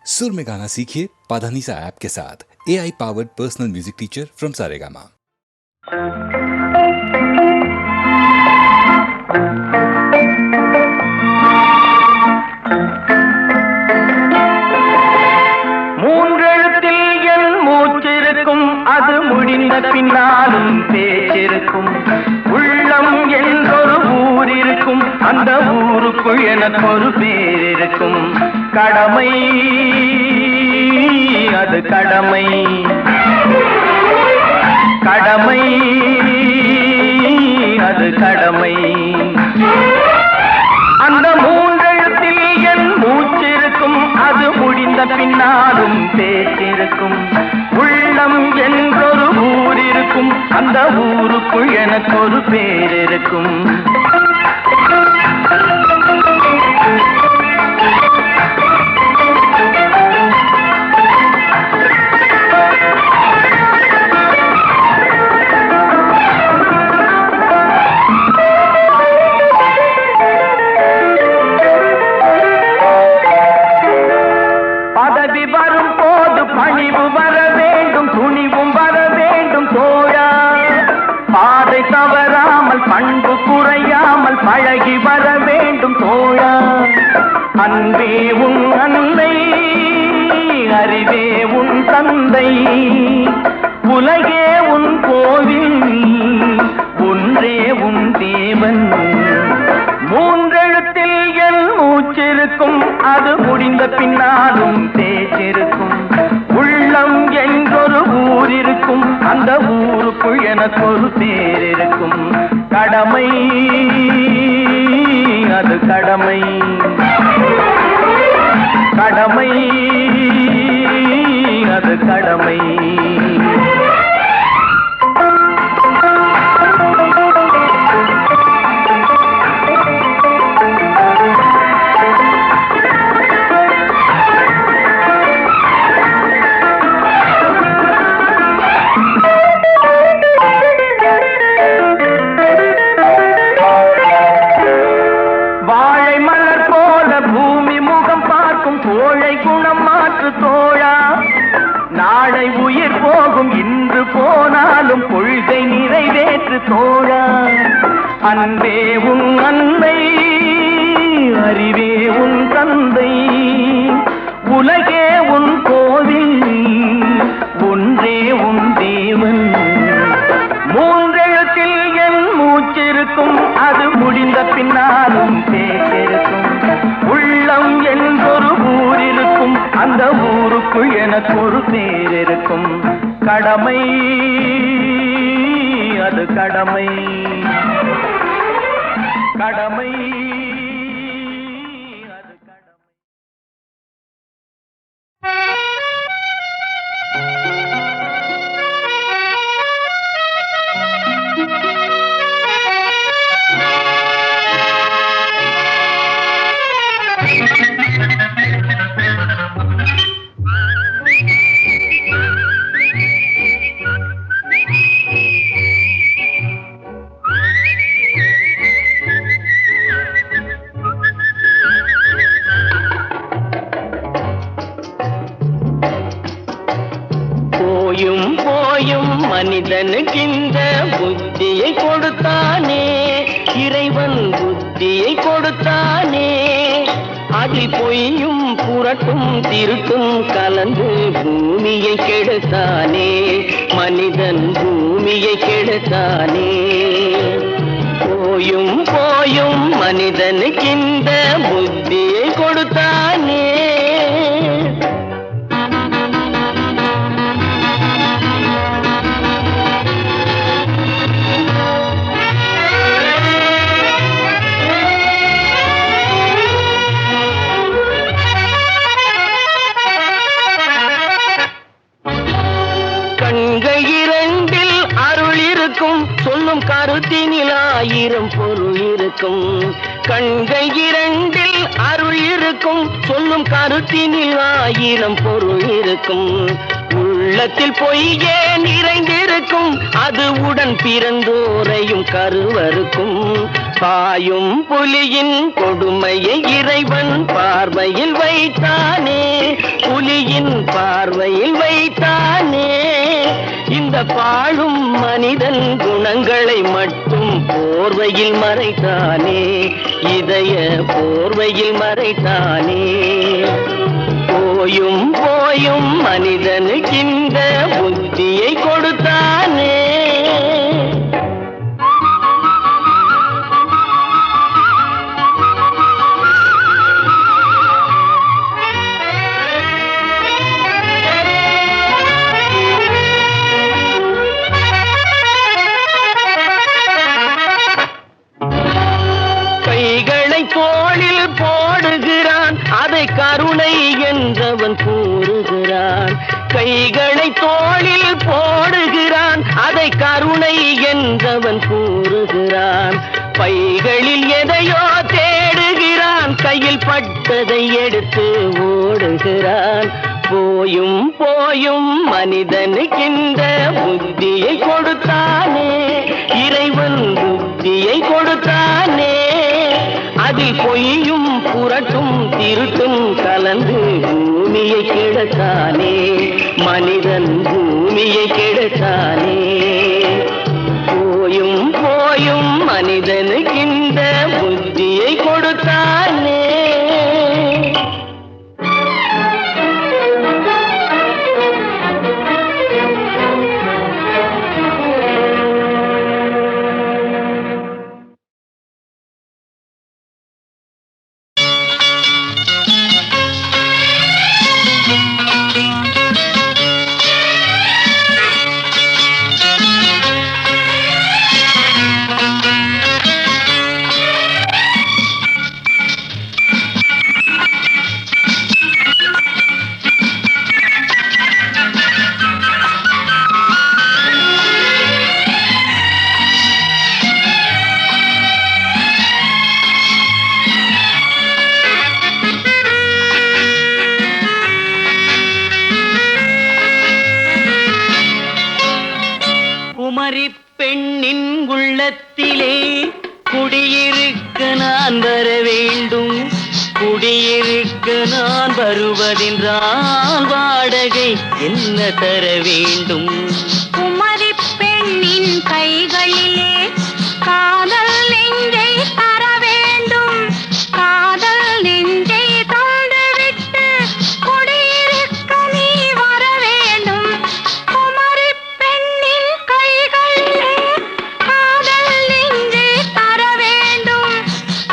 सुर में गाना सीखिए पाधानीसा ऐप के साथ। AI powered personal music teacher from Saregama. மூன்றெழுத்தில் என் மூச்சிருக்கும், அது முடிந்த பின்னாலும் பேச்சிருக்கும். உள்ளம் என்றொரு ஊர் இருக்கும், அந்த ஊருக்குள் எனக்கு ஒரு பேர் இருக்கும். கடமை அது கடமை, கடமை அது கடமை. அந்த மூன்றெழுத்தில் என் மூச்சிருக்கும், அது முடிந்த பின்னாலும் பேச்சிருக்கும். உள்ளம் என்றொரு ஊர் இருக்கும், அந்த ஊருக்குள் எனக்கு ஒரு பேர் இருக்கும். பண்பு குறையாமல் பழகி வர வேண்டும் தோழா. அன்பே உன் அன்னை, அறிவே உன் தந்தை, உலகே உன் கோவில், ஒன்றே உன் தேவன். மூன்றெழுத்தில் என் மூச்சிருக்கும், அது முடிந்த பின்னாலும் பேச்சிருக்கும். உள்ளம் என்றொரு ஊர் இருக்கும், அந்த ஊருக்குள் எனக்கு ஒரு பேர் இருக்கும். கடமை அது கடமை, கடமை அது கடமை. நாளை உயிர் போகும், இன்று போனாலும் கொள்கை நிறைவேற்று தோழா. அன்பே உன் அன்னை, அறிவே உன் தந்தை, உலகே உன் கோவில், ஒன்றே உன் தேவன். மூன்றெழுத்தில் என் மூச்சிருக்கும், அது முடிந்த பின்னாலும் பேச்சிருக்கும். உள்ளம் என்றொரு ஊர் இருக்கும், அந்த ஊருக்குள் எனக்கு ஒரு பேர் இருக்கும். கடமை அது கடமை, கடமை அது கடமை. போயும் போயும் மனிதனுக்கு இந்த புத்தியை கொடுத்தானே, இறைவன் புத்தியை கொடுத்தானே. அதில் பொய்யும் புரட்டும் திருட்டும் கலந்து பூமியை கெடுத்தானே, மனிதன் பூமியை கெடுத்தானே. போயும் போயும் மனிதனுக்கு இந்த புத்தியை கொடுத்தானே. சொல்லும் கருத்தினில் ஆயிரம் பொருள் இருக்கும். கண்கள் இரண்டில் அருள் இருக்கும், சொல்லும் கருத்தினில் ஆயிரம் பொருள் இருக்கும். உள்ளத்தில் பொய்யே நிறைந்திருக்கும், அது உடன் பிறந்தோரையும் கருவருக்கும். பாயும் புலியின் கொடுமையை இறைவன் பார்வையில் வைத்தானே, விழியின் பார்வையில் வைத்தானே இந்த பாழும் மனிதன் குணங்களை மட்டும் போர்வையில் மறைத்தானே இதய போர்வையில் மறைத்தானே போயும் போயும் மனிதனுக்கு இந்த புத்தியை கொடுத்தானே தோளில் போடுகிறான் அதை கருணை என்றவன் கூறுகிறான் கைகளை தோளில் போடுகிறான் அதை கருணை என்றவன் கூறுகிறான் பைகளில் எதையோ தேடுகிறான் கையில் பட்டதை எடுத்து ஓடுகிறான் போயும் போயும் மனிதனுக்கின்ற புத்தியை கொடுத்தானே இறைவன் புத்தியை கொடுத்தானே அதில் பொய்யும் புரட்டும் திருட்டும் கலந்து பூமியை கெடுத்தானே மனிதன் பூமியை கெடுத்தானே போயும் போயும் மனிதனுக்கின்ற புத்தியை கொடுத்தானே குமரி பெண்ணின் உள்ளத்திலே குடியிருக்க நான் வர வேண்டும் குடியிருக்க நான் வருவதென்றால் வாடகை என்ன தர வேண்டும் குமரி பெண்ணின் கைகளிலே காதல் நெஞ்சை தர வேண்டும் காதல் நெஞ்சை தந்துவிட்டு குடியிருக்க நீ வர வேண்டும் குமரி பெண்ணின் கைகளிலே காதல் நெஞ்சை தர வேண்டும்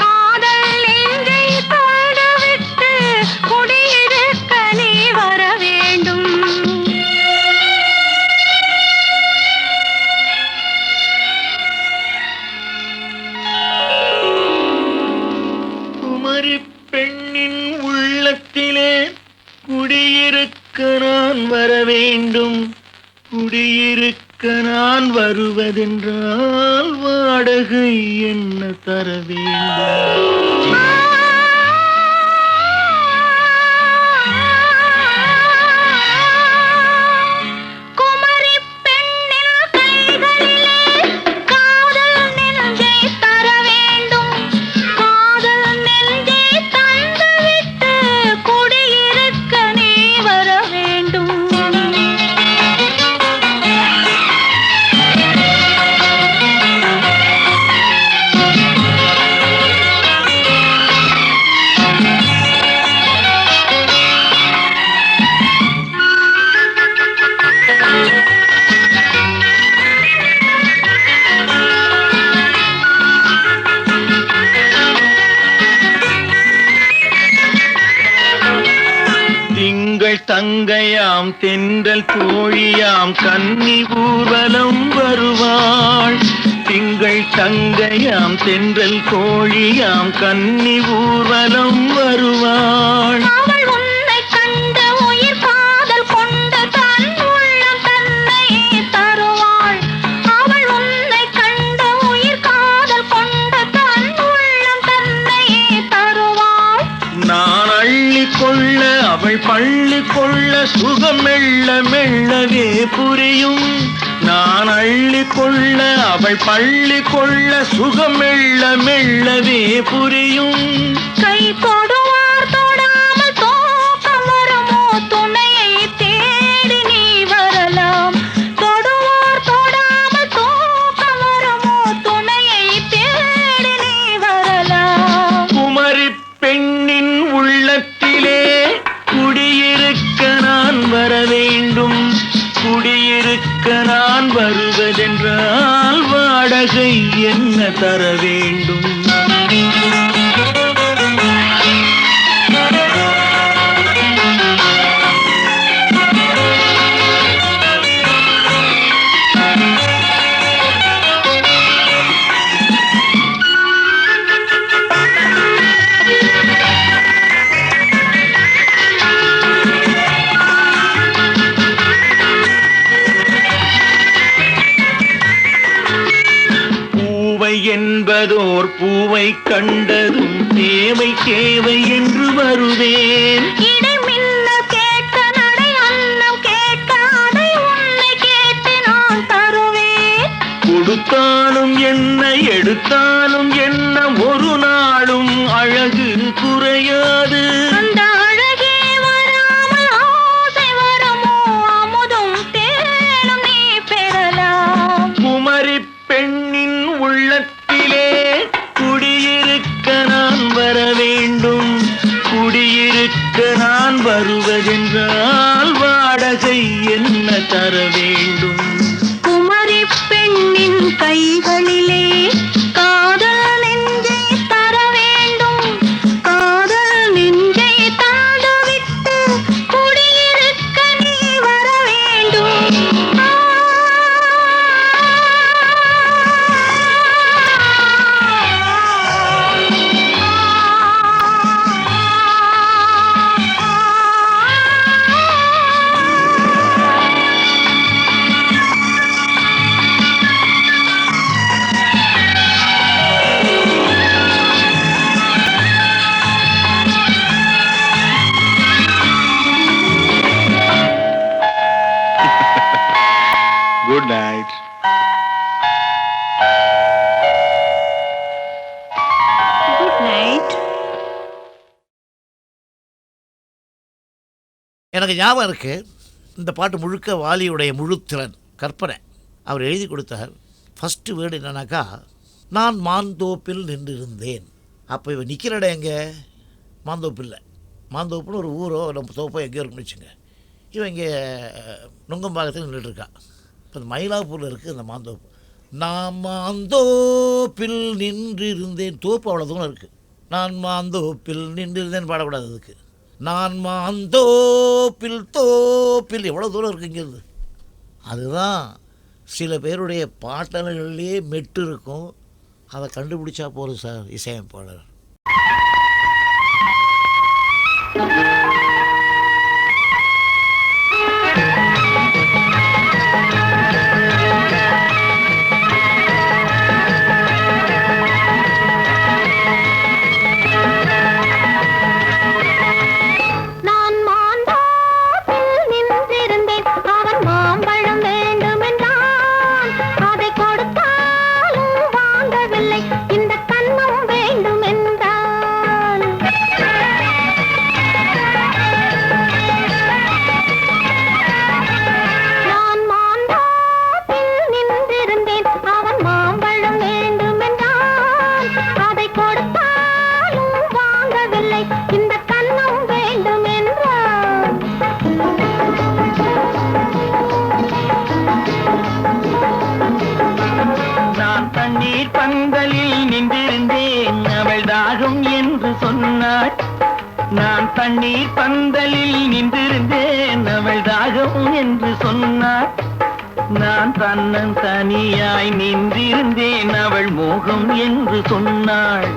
காதல் நெஞ்சை தந்துவிட்டு குடியிருக்க நீ வர வேண்டும் குமரி பெண்ணின் உள்ளத்திலே குடியிருக்க நான் வர வேண்டும் குடியிருக்க நான் வருவதென்றால் வாடகை என்ன தர வேண்டும் குமரி பெண்ணின் கைகளிலே காதல் நெஞ்சை தர வேண்டும் காதல் நெஞ்சை தந்துவிட்டு குடியிருக்க நீ வர வேண்டும் திங்கள் தங்கையாம் தென்றல் தோழியாம் கன்னி ஊர்வலம் வருவாள் திங்கள் தங்கையாம் தென்றல் தோழியாம் கன்னி ஊர்வலம் வருவாள் அவள் உன்னை கண்டு உயிர் காதல் கொண்டு தன் உள்ளம் தன்னையே தருவாள் அவள் உன்னை கண்டு உயிர் காதல் கொண்டு தன் உள்ளம் தன்னையே தருவாள் நான் அள்ளி கொள்ள அவள் பள்ளி கொள்ள சுகம் மெல்ல மெல்லவே புரியும் நான் அள்ளி கொள்ள அவள் பள்ளி கொள்ள சுகம் மெல்ல மெல்லவே புரியும் கை தொடுவார் தொடாமல் தூக்கம் வருமோ துணை தர வேண்டும். என்பதோர் பூவை கண்டதும் தேவை தேவை என்று வருவேன். இடைமில்ல கேட்க நடை அன்னம் கேட்க அதை உன்னை கேட்டு நான் தருவேன். கொடுத்தாலும் என்ன எடுத்தாலும் என்ன ஒரு நாளும் அழகு குறையாது. அந்த அழகே வராமல் ஆசை வருமோ அமுதும் தேனும் நீ பெறலாம். குமரி பெண்ணின் உள்ளத்திலே குடியிருக்க நான் வர வேண்டும். குடியிருக்க நான் வருவதென்றால் வாடகை என்ன தர வேண்டும். குமரி பெண்ணின் கைகளிலே காதல் நெஞ்சை தர வேண்டும். காதல் நெஞ்சை தாழ்விட்டு குடியிருக்க நீ வர வேண்டும். Good night. Good night. எனக்கு ஞாபகம் இருக்கு, இந்த பாட்டு முழுக்க வாலியுடைய முழுத்திறன் கற்பனை. அவர் எழுதி கொடுத்தார். ஃபஸ்ட்டு வேர்டு என்னன்னாக்கா, நான் மாந்தோப்பில் நின்றிருந்தேன். அப்போ இவன் நிற்கிற இடம் எங்கே? மாந்தோப்பில்லை. மாந்தோப்புன்னு ஒரு ஊரோ நம்ம தோப்போ எங்கேயோ இருக்குன்னு வச்சுங்க. இவன் இங்கே நுங்கம்பாக்கத்தில் நின்றுட்டுருக்கா. இப்போ இந்த மயிலாப்பூரில் இருக்குது இந்த மாந்தோப்பு. நான் மாந்தோப்பில் நின்றிருந்தேன். தோப்பு அவ்வளோ தூரம் இருக்குது. நான் மாந்தோப்பில் நின்றிருந்தேன் பாடக்கூடாது. அதுக்கு நான் மாந்தோப்பில் தோப்பில் எவ்வளோ தூரம் இருக்குது இங்கேருந்து. அதுதான் சில பேருடைய பாட்டல்கள்லேயே மெட்டு இருக்கும். அதை கண்டுபிடிச்சா போதும் சார் இசையமைப்பாளர். நான் தண்ணீர் பந்தலில் நின்றிருந்தேன் அவள் தாகம் என்று சொன்னாள். நான் தன்னன் தனியாய் நின்றிருந்தேன் அவள் மோகம் என்று சொன்னாள்.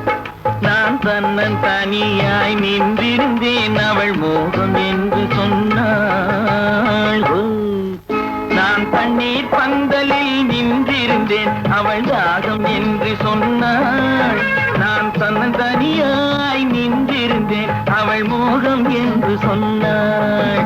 நான் தன்னன் தனியாய் நின்றிருந்தேன் அவள் மோகம் என்று சொன்னாள். நான் தண்ணீர் பந்தலில் நின்றிருந்தேன் அவள் தாகம் என்று சொன்னாள். நான் தன்னன் தனியாய் நின்றிருந்தேன் அவள் மோகம் என்று சொன்னாள்.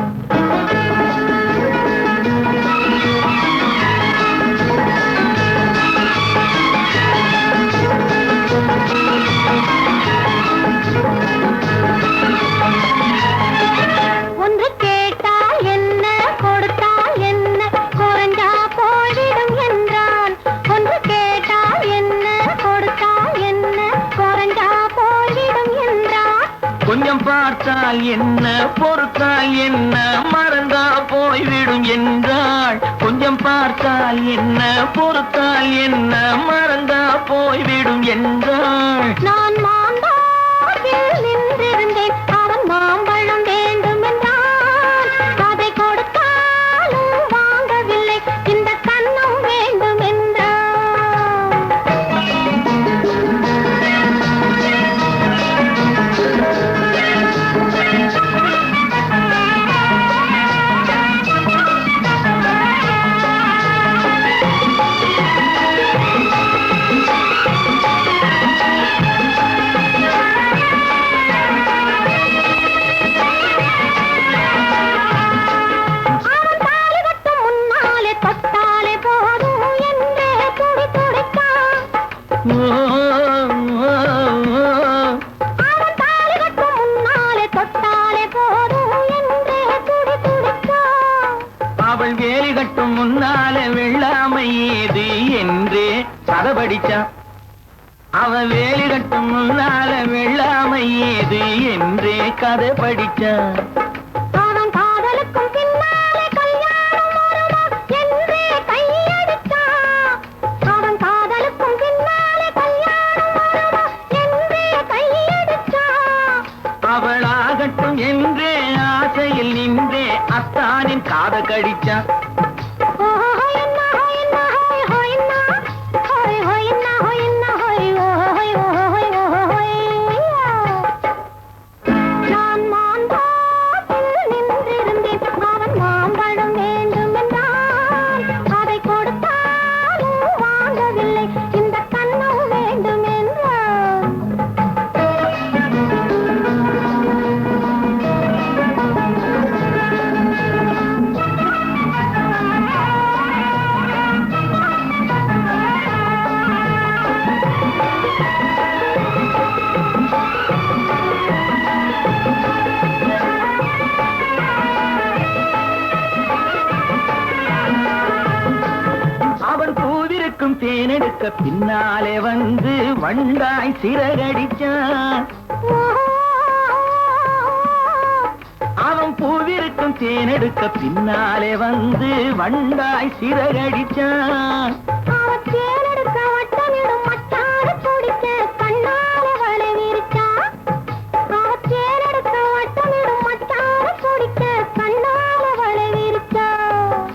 ஒன்று கேட்டால் என்ன கொடுத்தால் என்ன குறைஞ்சா போய்விடும் என்றான். ஒன்று கேட்டால் என்ன கொடுத்தால் என்ன குறைஞ்சா போய்விடும் என்றான். கொஞ்சம் பார்த்தால் என்ன பொறுத்தால் என்ன மறந்தா போய்விடும் என்றாள். கொஞ்சம் பார்த்தால் பார்த்தால் என்ன பொறுத்தால் என்ன மறந்தா போய்விடும் என்றாள். நான் மாந்தோப்பில் நின்றிருந்தேன், அவன் மாம்பழம் வேண்டும் என்றான். அதை கொடுத்தாலும் வாங்கவில்லை, இந்த கன்னம் வேண்டும் என்றான். அவள் வேலி கட்டும் முன்னாலே வெள்ளாமை ஏது என்றே கதை படிச்சான். அவள் வேலி கட்டும் முன்னால வெள்ளாமை ஏது என்றே கதை படிச்சான். அவன் காதலுக்கும் பின்னாலே கல்யாணம் வருமா என்றே கையடித்தான். அவன் காதலுக்கும் பின்னாலே கல்யாணம் வருமா என்றே கையடித்தான். அவளாகட்டும் என்றே ஆசையில் நின்றே அத்தானின் காத கடிச்சான். நான் மாந்தோப்பில் நின்றிருந்தேன், அவன் மாம்பழம் வேண்டும் என்றான். அதை கொடுத்தாலும் வாங்கவில்லை, இந்த கன்னம் வேண்டும் என்றான். அவன் பூவிருக்கும் தேனெடுக்க பின்னாலே வந்து வண்டாய் சிறகடிச்சான். அவன் பூவிருக்கும் தேனெடுக்க பின்னாலே வந்து வண்டாய் சிறகடிச்சான். அவன் தேனெடுக்க வட்டமிடும் மச்சான பிடிக்க கண்ணாலே வலை விரிச்சான். அவன் தேனெடுக்க வட்டமிடும் மச்சான பிடிக்க கண்ணாலே வலை விரிச்சான்.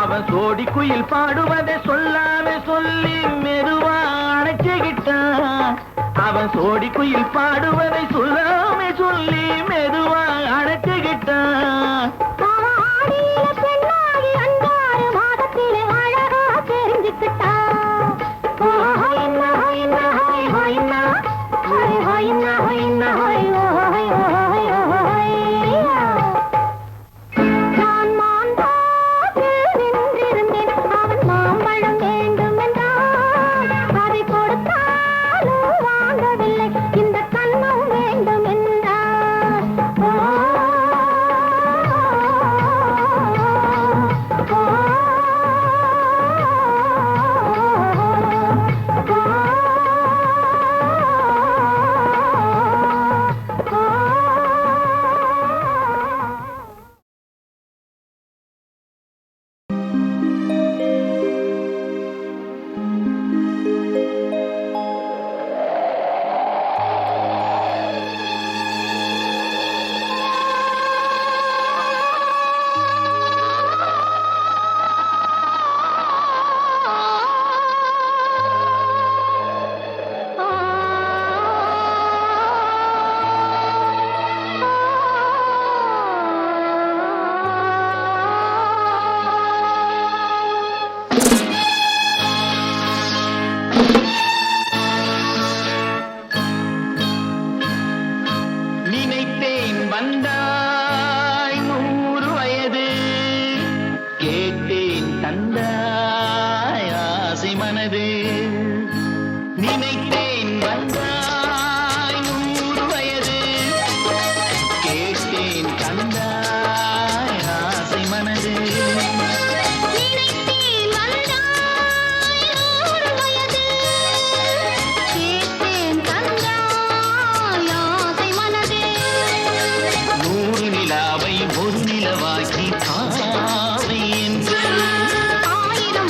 அவன் சோடி குயில் பாடுவதை சொல்லாம சொல்லி மெதுவா அணைச்சுக்கிட்டான். அவன் சோடி குயில் பாடுவதை சொல்லாம சொல்லி மெதுவா அணைச்சுக்கிட்டான். அவன் ஆடியில பெண்ணாகி 5 மாதத்திலே அழகா தெரிஞ்சுக்கிட்டான். ஹொய்னா ஹொய்னா ஹொய் ஹொய்னா ஹொய் ஹொய்னா ஹொய்னா ஹொய் ஹொய் ஹொய் ஹொய்யா. நான் மாந்தோப்பில் நின்றிருந்தேன், அவன் மாம்பழம் வேண்டும் என்றான். அதை கொடுத்தாலும் வாங்கவில்லை, இந்த கன்னம் வேண்டும் என்றான். நினைத்தேன் வந்தாய் 100 வயது, கேட்டேன் தந்தாய் ஆசை மனது. நினைத்தேன் வந்தாய் 100 வயது, கேட்டேன் தந்தாய் ஆசை மனது. நினைத்தேன் வந்தாய் 100 வயது, கேட்டேன் தந்தாய் ஆசை மனதே. 100 நிலாவை ஒரு நிலவாக்கி பாவை என்று 1000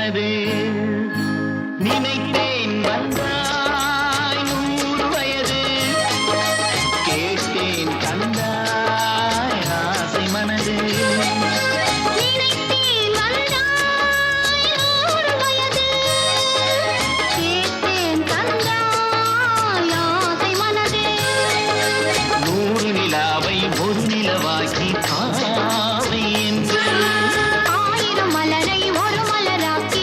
மனது நினைத்தேன் வந்தாய் 100 வயது கேட்டேன் தந்தாய் ஆசை மனது நினைத்தேன் வந்தாய் 100 வயது கேட்டேன் தந்தாய் ஆசை மனதே 100 நிலாவை ஒரு நிலவாக்கி பாவை என்று 1000 மலரை ஒரு மலராக்கி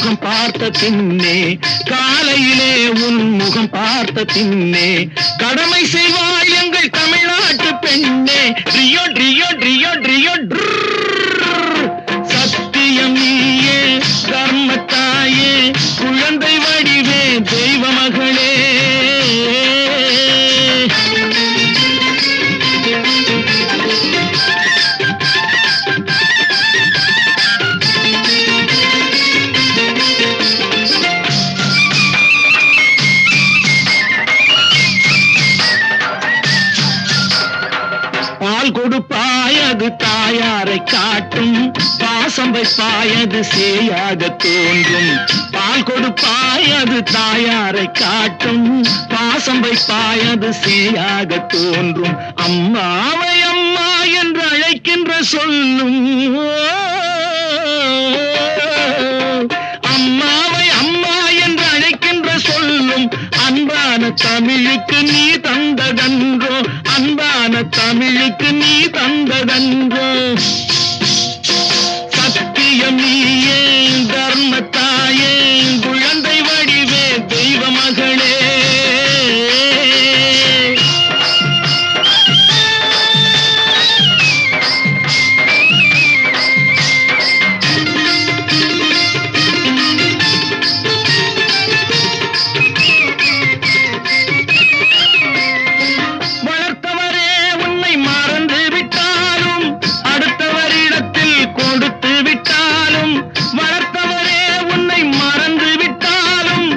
முகம் பார்த்த பின்னே, காலையிலே உன் முகம் பார்த்த பின்னே, கடமை செய்வாய் எங்கள் தமிழ்நாட்டு பெண்ணே. ட்ரியோ ட்ரியோ ட்ரியோ ட்ரியோ சத்தியம் நீயே, தர்மத்தாயே, குழந்தை வடிவே, தெய்வ மகளே. பால் கொடுப்பாயது தாயாரை காட்டும், பாசம் வைப்பாயது சேயாக தோன்றும். பால் கொடுப்பாயது தாயாரை காட்டும், பாசம் வைப்பாயது சேயாக தோன்றும். அம்மாவை அம்மா என்று அழைக்கின்ற சொல்லும், அம்மாவை அம்மா என்று அழைக்கின்ற சொல்லும், அன்பான தமிழுக்கு நீ தந்ததன்றோ, அன்பான தமிழுக்கு நீ தந்ததன்றோ. சத்தியம் நீயே, தர்மத்தாயே, குழந்தை வடிவே, தெய்வ மகளே. வளர்த்தவரே உன்னை மறந்து விட்டாலும், அடுத்தவரிடத்தில் கொடுத்து விட்டாலும், வளர்த்தவரே உன்னை மறந்து விட்டாலும்,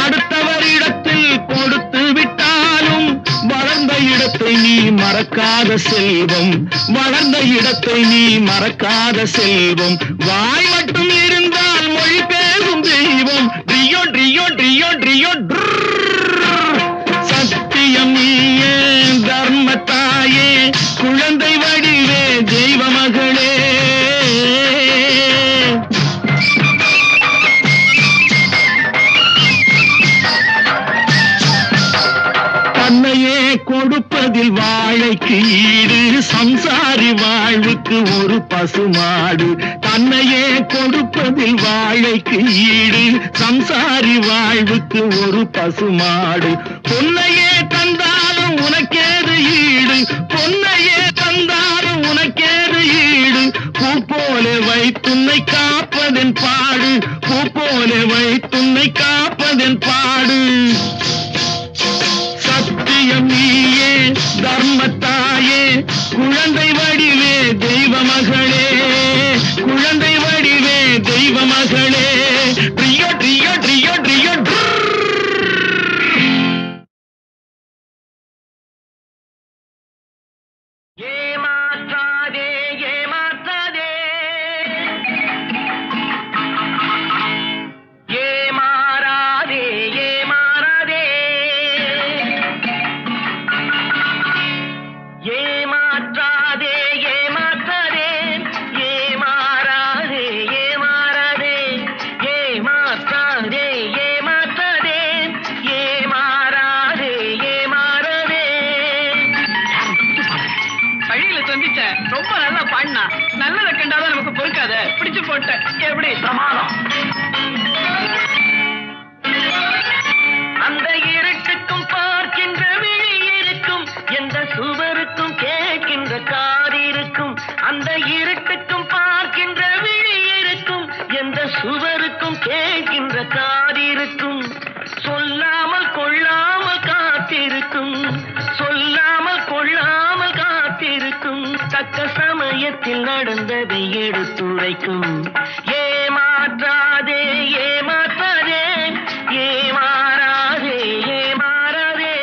அடுத்தவரிடத்தில் கொடுத்து விட்டாலும், வளர்ந்த இடத்தை நீ மறக்காத செல்வம், வளர்ந்த இடத்தை நீ மறக்காத செல்வம். வாய் மட்டும் இருந்தால் மொழி பேசும் தெய்வம். ட்ரியோ ட்ரியோ ட்ரியோ ட்ரியோ சத்தியம் நீயே, தர்மத்தாயே, குழந்தை வடிவே, தெய்வ மகளே. தன்னையே கொடுப்பதில் வாழைக்கு ஈடு, சம்சாரி வாழ்வுக்கு ஒரு பசுமாடு. தன்னையே கொடுப்பதில் வாழைக்கு ஈடு, சம்சாரி வாழ்வுக்கு ஒரு பசுமாடு. பொன்னையே தந்தாலும் உனக்கேது ஈடு, பொன்னையே தந்தாலும் உனக்கேது ஈடு. பூ போல வைத்துன்னை காப்பதன் பாடு, பூ போல வைத்துன்னை காப்பதன் பாடு. சத்தியம் நீயே, தர்மத்தாயே, குழந்தை வடிவே, தெய்வ மகளே, குழந்தை வடிவே, தெய்வ மகளே. ட்ரியோ ட்ரியோ ட்ரியோ ட்ரியோ ஏமாற்றாதே ஏமாற்றாதே, ஏமாறாதே ஏமாறாதே, ஏமாற்றாதே ஏமாற்றாதே, ஏமாறாதே ஏமாறாதே, ஏமாற்றாதே ஏமாற்றாதே, ஏமாறாதே ஏமாறாதே. வழியில சந்திச்ச ரொம்ப நல்லா பாடினா, நல்லதை கண்டாதான் நமக்கு பொறுக்காத, பிடிச்சு போட்ட. எப்படி பிரமாதம். அந்த இருட்டுக்கும் பார்க்கின்ற விழி இருக்கும், எந்த சுவருக்கும் கேட்கின்ற காது இருக்கும். அந்த இருட்டுக்கும் பார்க்கின்ற விழி இருக்கும், எந்த சுவருக்கும் கேட்கின்ற காது இருக்கும். சொல்லாமல் கொள்ளாமல் காத்திருக்கும், சொல்லாமல் கொள்ளாமல் காத்திருக்கும். தக்க சமயத்தில் நடந்ததை எடுத்துரைக்கும். ஏமாற்றாதே ஏமாற்றாதே, ஏமாறாதே ஏமாறாதே.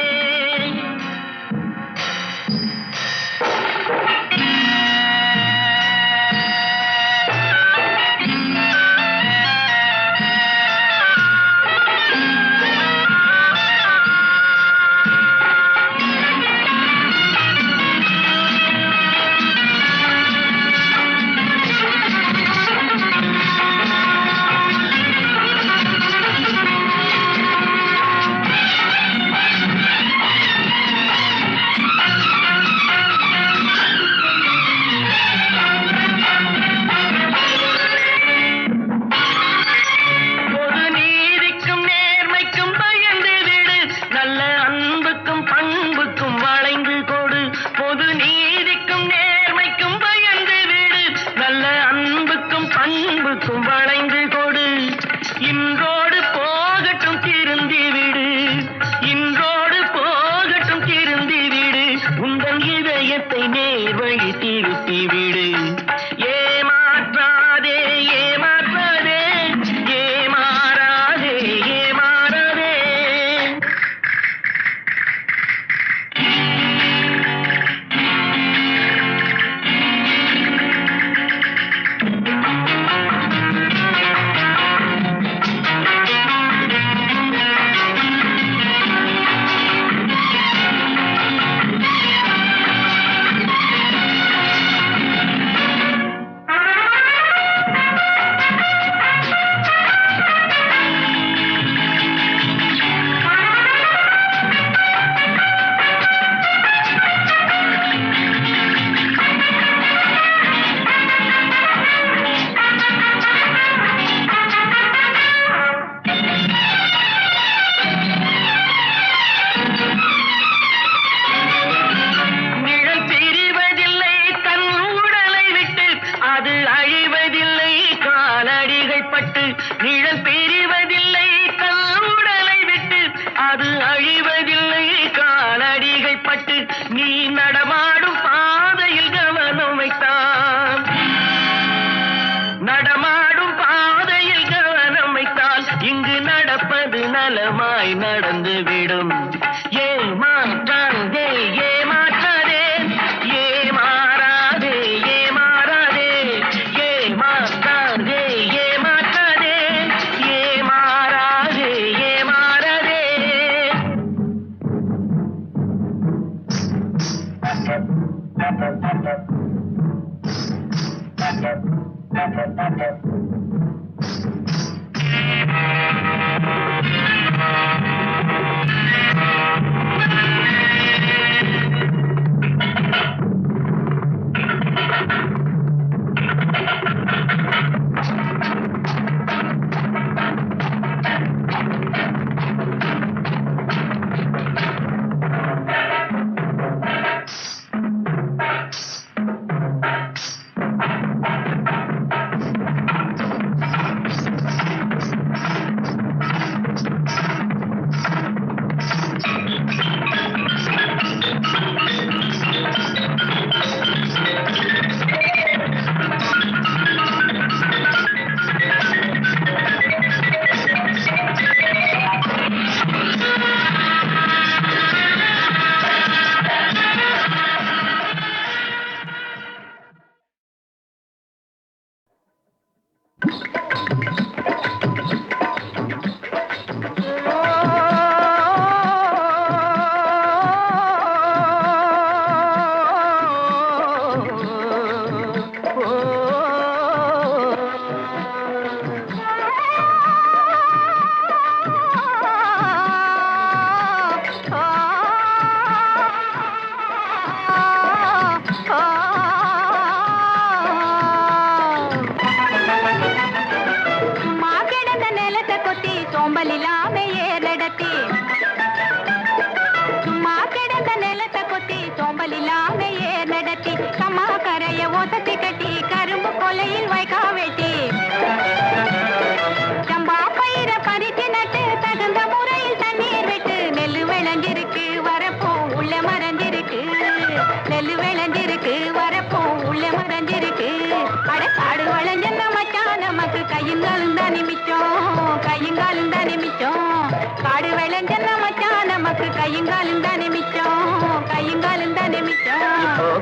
நிழல் பெறுவதில்லை தன் உடலை விட்டு, அது அழிவதில்லை காலடிகை பட்டு. நீ நடமாடும் பாதையில் கவனம் வைத்தான், நடமாடும் பாதையில் கவனம் வைத்தால் இங்கு நடப்பது நலமாய் நடந்துவிடும். ஏமாற்றாதே ஏமாற்றாதே ஏமாறாதே ஏமாறாதே ஏமாற்றாதே ஏமாற்றாதே ஏமாறாதே ஏமாறாதே.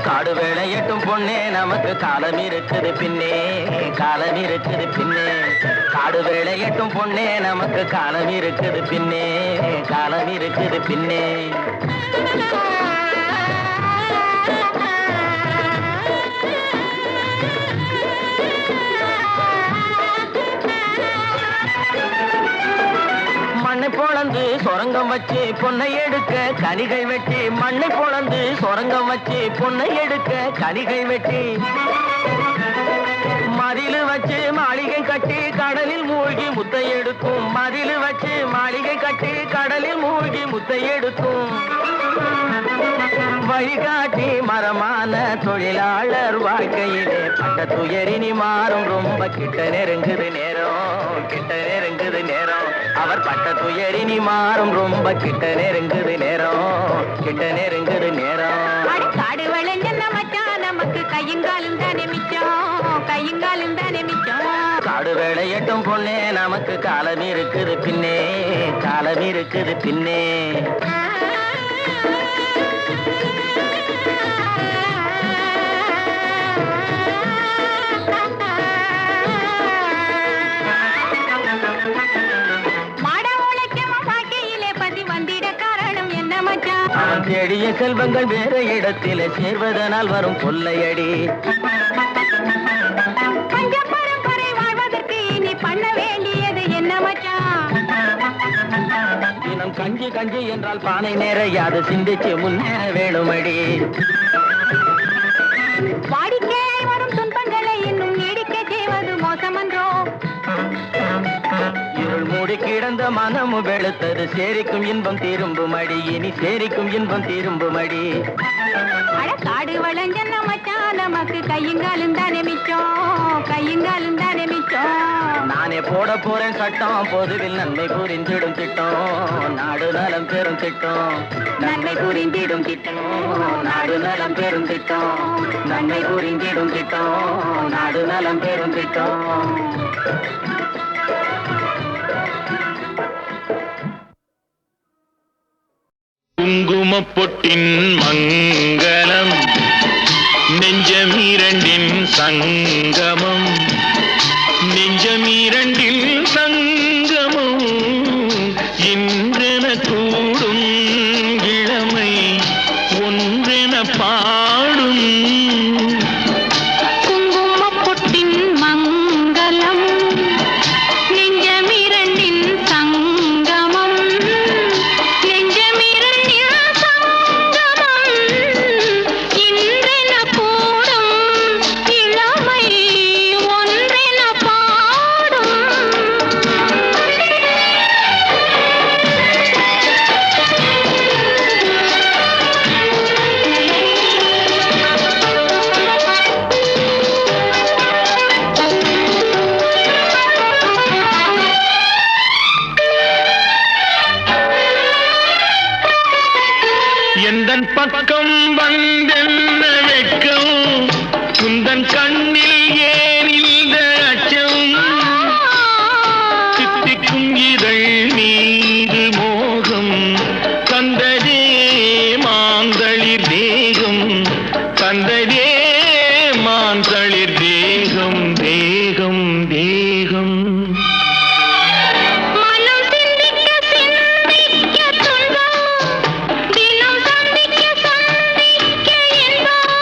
காடு வேளையட்டும் பொண்ணே நமக்கு காலம் இருக்குது பின்னே, காலம் இருக்குது பின்னே. காடு வேளையட்டும் பொண்ணே நமக்கு காலம் இருக்குது பின்னே, காலம் இருக்குது பின்னே. மண்ணை பொளந்து சொரங்கம் வச்சு பொன்னை எடுக்க கனிகை வெட்டி, மண்ணை பொளந்து சொரங்கம் வச்சு பொன்னை எடுக்க கனிகை வெட்டி, மதிலு வச்சு மாளிகை கட்டி கடலில் மூழ்கி முத்தை எடுக்கும், மதிலு வச்சு மாளிகை கட்டி கடலில் மூழ்கி முத்தை எடுக்கும். வழிகாட்டி மரமான தொழிலாளர் வாழ்க்கையிலே பட்ட துயரினி மாறும், ரொம்ப கிட்ட நெருங்குது நேரம், கிட்ட நெருங்குது நேரம். அவர் பட்ட துயரினி மாறும், ரொம்ப கிட்ட நெருங்குது நேரம், கிட்ட நெருங்குது நேரம். காடு வளைஞ்ச மச்சான் நமக்கு கையுங்காலும் தானே மிச்சம், கையுங்காலும் தானே மிச்சம். காடு வேளையட்டும் பொண்ணே நமக்கு காலம் இருக்குது பின்னே, காலம் இருக்குது பின்னே. அவன் தேடிய செல்வங்கள் வேறு இடத்தில சேர்வதனால் வரும் கொள்ளையடி. பரம்பரை வாழ்வதற்கு இனி பண்ண வேண்டியது என்ன மச்சான்? தினம் கஞ்சி கஞ்சி என்றால் பானை நிறையாது, சிந்திச்சு முன்னேற வேணுமடி. வாடிக்கையாய் வரும் துன்பங்களை இன்னும் நீடிக்க செய்வது மோசமன்றோ? இருள் மூடி கிடந்த மனமு வெளுத்தது, சேரிக்கும் இன்பம் திரும்புமடி, இனி சேரிக்கும் இன்பம் திரும்புமடி. காடு வளைஞ்ச மச்சான் நமக்கு கையுங்காலும் தானே மிச்சம், கையுங்காலும் தானே மிச்சம். நானே போட போறேன் சட்டம், பொதுவில் நன்மை புரிந்திடும் திட்டம், நாடு நலம் பெறும் திட்டம், நன்மை புரிந்திடும் திட்டம், நாடு நலம் பெறும் திட்டம், நன்மை புரிந்திடும் திட்டம், நாடு நலம் பெறும் திட்டம். குங்குமப்பொட்டின் மங்களம், நெஞ்சமீரண்டின் சங்கமம், நெஞ்சமீரண்டில் சங்கமம், இன்றென கூடும் இளமை ஒன்றென பாடும். குங்குமப்பொட்டின் மங்களம், நெஞ்சமிரண்டின் சங்கமம், நெஞ்சமிரண்டின் சங்கமம், இன்றென கூடும் இளமை ஒன்றென பாடும். எந்தன் பக்கம் வந்தென்ன வெட்கம், குந்தன் கண்ணில் ஏன் இந்த அச்சம், சித்திக்கும் இதழ் மீது மோகம் தந்ததே மாந்தளிர் தேகம், தந்ததே மாந்தளிர் தேகம், தேகம் தேகம். மனம் சிந்திக்க சிந்திக்க துன்பம், தினம் சந்திக்க சந்திக்க இன்பம்,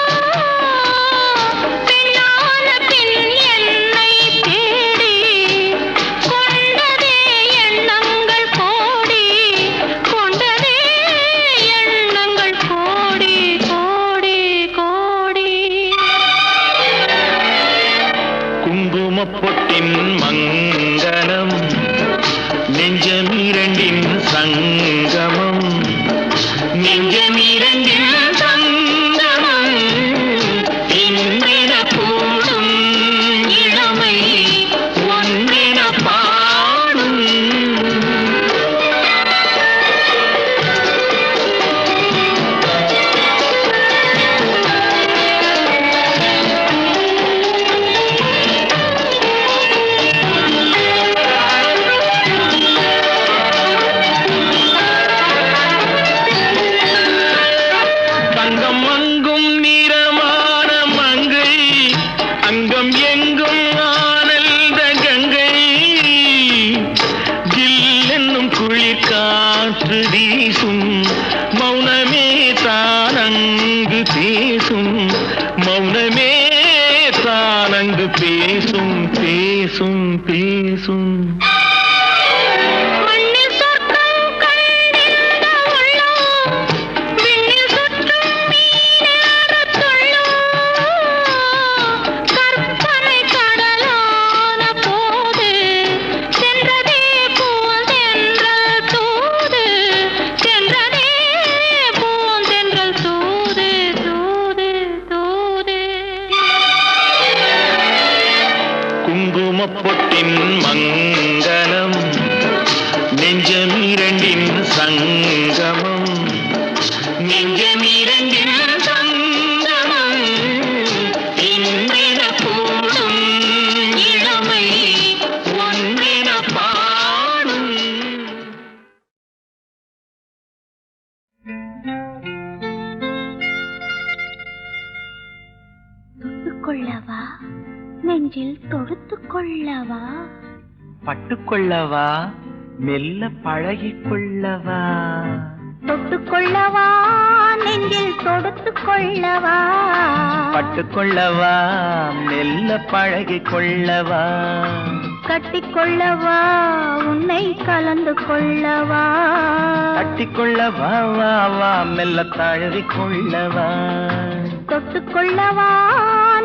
பெண்ணான பெண் என்னை தேடி கொண்டதே எண்ணங்கள் கோடி, கொண்டதே எண்ணங்கள் கோடி கோடி கோடி. குங்குமப்பொட்டின் மங்களம், நெஞ்சமீரண்டின் சங்கமம், நெஞ்சமீரண்டின் சங்கமம், இன்றென கூடும் இளமை ஒன்றென பாடும். தங்கம் அங்கும் நிறமான மங்கை, அங்கம் எங்கும் ஆனந்த கங்கை, ஜில் என்னும் குளிர் காற்று வீசும், மௌனமே தானங்கு பேசும், மௌனமே தானங்கு பேசும், பேசும் பேசும். மண்ணில் சொர்க்கம் கண்டிருந்த உள்ளம், விண்ணில் சுற்றும் மீனேறத் துள்ளும், கற்பனை கடலான போது சென்றதே பூந்தென்றல் தூது, சென்றதே பூந்தென்றல் தூது தூது தூது. குங்குமப்பொட்டின் மங்களம், நெஞ்சமீரண்டின் சங்கமம், நெஞ்சமீரண்டின் சங்கமம், இன்றென கூடும் இளமை ஒன்றென பாடும். தொட்டுக்கொள்ளவா, நெஞ்சில் தொடுத்துக் கொள்ளவா, பட்டுக்கொள்ளவா, மெல்ல பழகிக்கொள்ளவா, தொட்டுக்கொள்ளவா, நெஞ்சில் தொடுத்துக் கொள்ளவா, பட்டுக்கொள்ளவா, மெல்ல பழகிக்கொள்ளவா, கட்டிக்கொள்ளவா, உன்னை கலந்து கொள்ளவா, கட்டிக்கொள்ளவா, வா வா மெல்ல தழுவிக்கொள்ளவா, தொட்டுக்கொள்ளவா,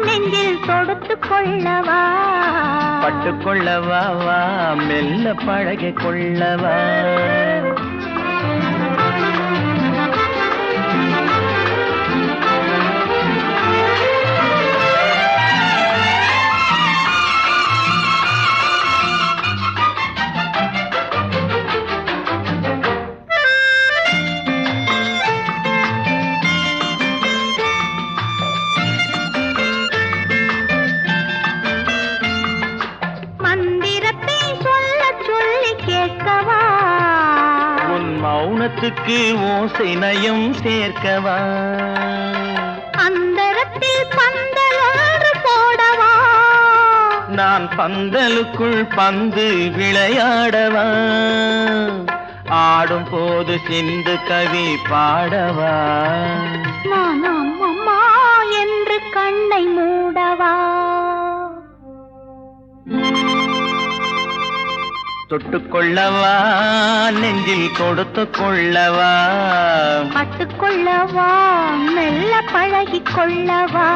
நெஞ்சில் தொடுத்துக் கொள்ளவா, பட்டுக்கொள்ளவா, வா மெல்ல பழகிக்கொள்ளவா. கேட்கவா உன் மௌனத்துக்கு ஓசை நயம் சேர்க்கவா அந்தரத்தில் பந்தல் ஒன்று போடவா நான் பந்தலுக்குள் பந்து விளையாடவா ஆடும் போது சிந்து கவி பாடவா நான் அம்மம்மா என்று கண்ணை மூடவா தொட்டுக்கொள்ளவா நெஞ்சில் கொடுத்து கொள்ளவா பட்டுக்கொள்ளவா மெல்ல பழகிக் கொள்ளவா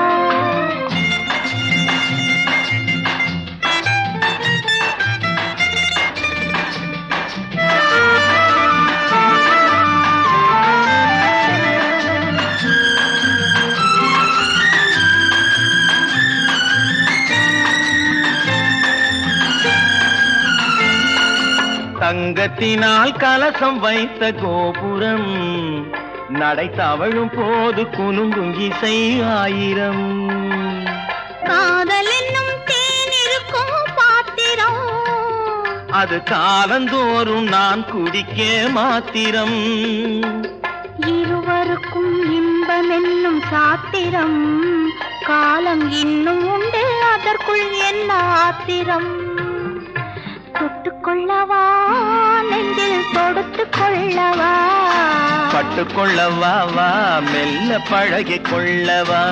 தங்கத்தினால் கலசம் வைத்த கோபுரம் நடை தவழும் போது குலுங்கும் இசை ஆயிரம் காதல் என்னும் தேன் இருக்கும் பாத்திரம் அது காலந்தோறும் நான் குடிக்க மாத்திரம் இருவருக்கும் இன்பம் என்னும் சாத்திரம் காலம் இன்னும் உண்டு அதற்குள் என்ன ஆத்திரம் தொட்டுக்கொள்ளவா நெஞ்சில் தொடுத்து கொள்ளவா பட்டுக்கொள்ளவா வா மெல்ல பழகிக் கொள்ளவா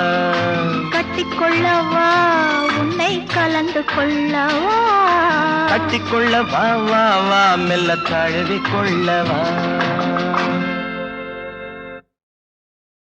கட்டிக்கொள்ளவா உன்னை கலந்து கொள்ளவா கட்டிக்கொள்ளவா வா வா மெல்ல தழுவிக் கொள்ளவா